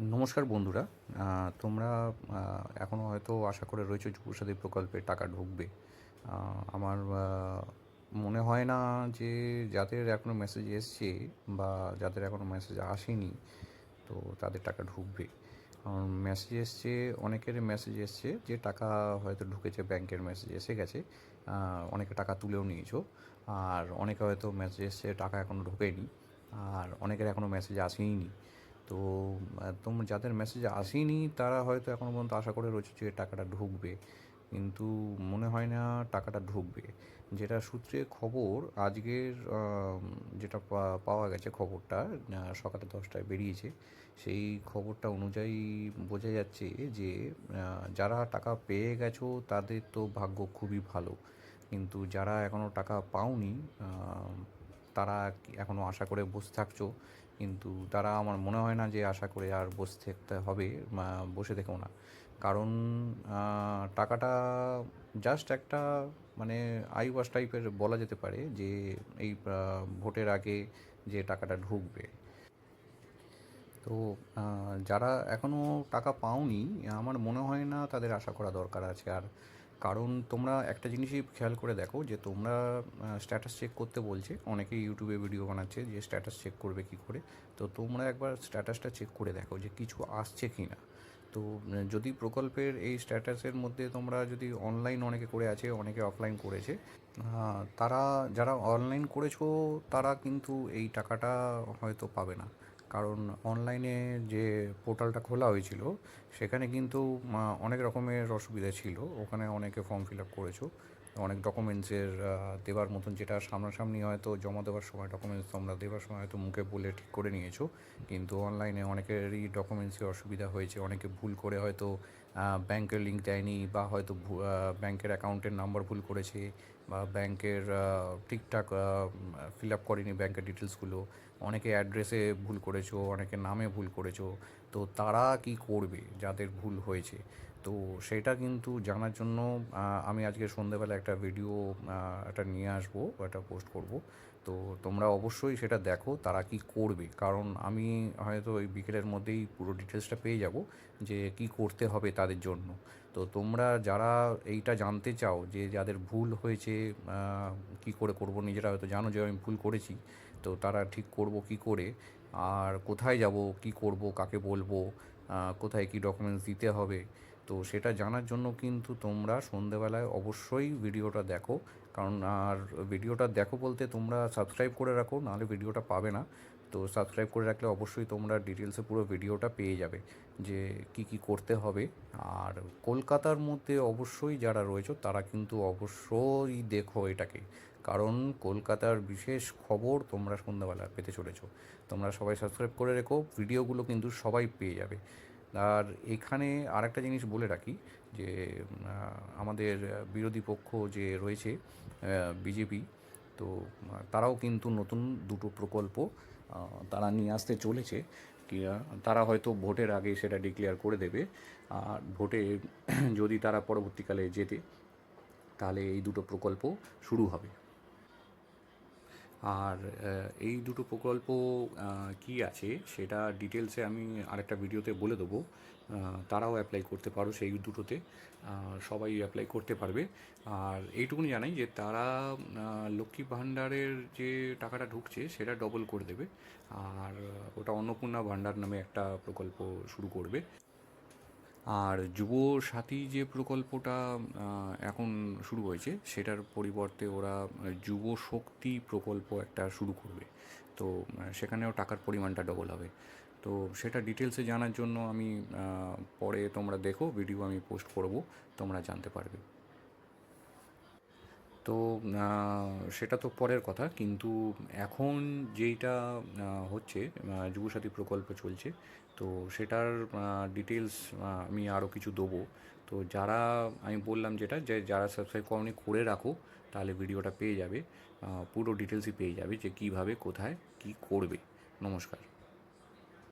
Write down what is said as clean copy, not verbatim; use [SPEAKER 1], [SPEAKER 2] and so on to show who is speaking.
[SPEAKER 1] নমস্কার বন্ধুরা। তোমরা এখনও হয়তো আশা করে রয়েছো যুবসাথী প্রকল্পে টাকা ঢুকবে। আমার মনে হয় না যে যাদের এখনও মেসেজ এসছে বা যাদের এখনও মেসেজ আসেনি তো তাদের টাকা ঢুকবে। কারণ মেসেজ এসছে, অনেকের মেসেজ এসছে যে টাকা হয়তো ঢুকেছে, ব্যাংকের মেসেজ এসে গেছে। অনেকে টাকা তুলেও নিয়েছো, আর অনেকে হয়তো মেসেজ এসছে টাকা এখনও ঢোকেনি, আর অনেকের এখনও মেসেজ আসেইনি। তো যাদের মেসেজ আসেনি তারা হয়তো এখনও পর্যন্ত আশা করে রয়েছে যে টাকাটা ঢুকবে, কিন্তু মনে হয় না টাকাটা ঢুকবে। যেটা সূত্রে খবর আজকের, যেটা পাওয়া গেছে খবরটা, সকালে 10টায় বেরিয়েছে, সেই খবরটা অনুযায়ী বোঝা যাচ্ছে যে যারা টাকা পেয়ে গেছো তাদের তো ভাগ্য খুবই ভালো, কিন্তু যারা এখনও টাকা পাওনি তারা এখনও আশা করে বসে থাকছো। কিন্তু তারা, আমার মনে হয় না যে আশা করে আর বসে থাকতে হবে, বসে থেকেও না। কারণ টাকাটা জাস্ট একটা, মানে আইওয়াশ টাইপের বলা যেতে পারে যে এই ভোটের আগে যে টাকাটা ঢুকবে। তো যারা এখনও টাকা পাওনি, আমার মনে হয় না তাদের আশা করা দরকার আছে আর। কারণ তোমরা একটা জিনিসই খেয়াল করে দেখো যে তোমরা স্ট্যাটাস চেক করতে বলছে, অনেকেই ইউটিউবে ভিডিও বানাচ্ছে যে স্ট্যাটাস চেক করবে কী করে। তো তোমরা একবার স্ট্যাটাসটা চেক করে দেখো যে কিছু আসছে কি না। তো যদি প্রকল্পের এই স্ট্যাটাসের মধ্যে তোমরা যদি অনলাইন অনেকে করে আছে, অনেকে অফলাইন করেছে, তারা যারা অনলাইন করেছো তারা কিন্তু এই টাকাটা হয়তো পাবে না। কারণ অনলাইনে যে পোর্টালটা খোলা হয়েছিল সেখানে কিন্তু অনেক রকমের অসুবিধা ছিল। ওখানে অনেকে ফর্ম ফিল আপ করেছো, অনেক ডকুমেন্টসের দেওয়ার মতন, যেটা সামনাসামনি হয়তো জমা দেওয়ার সময় ডকুমেন্টস তোমরা দেওয়ার সময় হয়তো মুখে বলে ঠিক করে নিয়েছো, কিন্তু অনলাইনে অনেকেরই ডকুমেন্টসে অসুবিধা হয়েছে। অনেকে ভুল করে হয়তো ব্যাংকের লিঙ্ক দেয়নি, বা হয়তো ব্যাংকের অ্যাকাউন্টের নাম্বার ভুল করেছে, বা ব্যাংকের ঠিকঠাক ফিল আপ করেনি ব্যাংকের ডিটেলসগুলো। অনেকে অ্যাড্রেসে ভুল করেছো, অনেকে নামে ভুল করেছো। তো তারা কি করবে যাদের ভুল হয়েছে? তো সেটা কিন্তু জানার জন্য আমি আজকে সন্ধ্যেবেলা একটা ভিডিও একটা নিয়ে আসবো, একটা পোস্ট করব। তো তোমরা অবশ্যই সেটা দেখো তারা কি করবে, কারণ আমি হয়তো ওই বিকেলের মধ্যেই পুরো ডিটেলসটা পেয়ে যাব যে কি করতে হবে তাদের জন্য। তো তোমরা যারা এইটা জানতে চাও যে যাদের ভুল হয়েছে কি করে করব, নিজেরা হয়তো জানো যে আমি ভুল করেছি, তো তারা ঠিক করব কি করে, আর কোথায় যাব, কি করব, কাকে বলবো, কোথায় কি ডকুমেন্টস দিতে হবে, তো সেটা জানার জন্য কিন্তু তোমরা সন্ধেবেলায় অবশ্যই ভিডিওটা দেখো। কারণ আর ভিডিওটা দেখো বলতে তোমরা সাবস্ক্রাইব করে রাখো, নাহলে ভিডিওটা পাবে না। তো সাবস্ক্রাইব করে রাখলে অবশ্যই তোমরা ডিটেলসে পুরো ভিডিওটা পেয়ে যাবে যে কি কি করতে হবে। আর কলকাতার মধ্যে অবশ্যই যারা রয়েছে তারা কিন্তু অবশ্যই দেখো এটাকে, কারণ কলকাতার বিশেষ খবর তোমরা সন্ধ্যাবেলা পেতে চলেছো। তোমরা সবাই সাবস্ক্রাইব করে রেখো, ভিডিওগুলো কিন্তু সবাই পেয়ে যাবে। আর এখানে আরেকটা জিনিস বলে রাখি যে আমাদের বিরোধী পক্ষ যে রয়েছে বিজেপি, তো তারাও কিন্তু নতুন দুটো প্রকল্প তারা নিয়ে আসতে চলেছে। কি তারা হয়তো ভোটের আগে সেটা ডিক্লেয়ার করে দেবে, আর ভোটে যদি তারা পরবর্তীকালে জেতে তাহলে এই দুটো প্রকল্প শুরু হবে। আর এই দুটো প্রকল্প কী আছে সেটা ডিটেলসে আমি আরেকটা ভিডিওতে বলে দেবো। তারাও অ্যাপ্লাই করতে পারো সেই দুটোতে, সবাই অ্যাপ্লাই করতে পারবে। আর এইটুকুনি জানাই যে তারা লক্ষ্মী ভাণ্ডারের যে টাকাটা ঢুকছে সেটা ডবল করে দেবে, আর ওটা অন্নপূর্ণা ভাণ্ডার নামে একটা প্রকল্প শুরু করবে। আর যুবসাথী যে প্রকল্পটা এখন শুরু হয়েছে সেটার পরিবর্তে ওরা যুব শক্তি প্রকল্প একটা শুরু করবে। তো সেখানেও টাকার পরিমাণটা ডবল হবে। তো সেটা ডিটেলসে জানার জন্য আমি পরে তোমরা দেখো ভিডিও আমি পোস্ট করব, তোমরা জানতে পারবে। তো সেটা তো পরের কথা, কিন্তু এখন যেইটা হচ্ছে, যুবসাথী প্রকল্প চলছে, তো সেটার ডিটেলস আমি আরও কিছু দেবো। তো যারা, আমি বললাম যেটা, যে যারা সাবস্ক্রাইব করনি করে রাখো, তাহলে ভিডিওটা পেয়ে যাবে, পুরো ডিটেলসই পেয়ে যাবে যে কীভাবে কোথায় কী করবে। নমস্কার।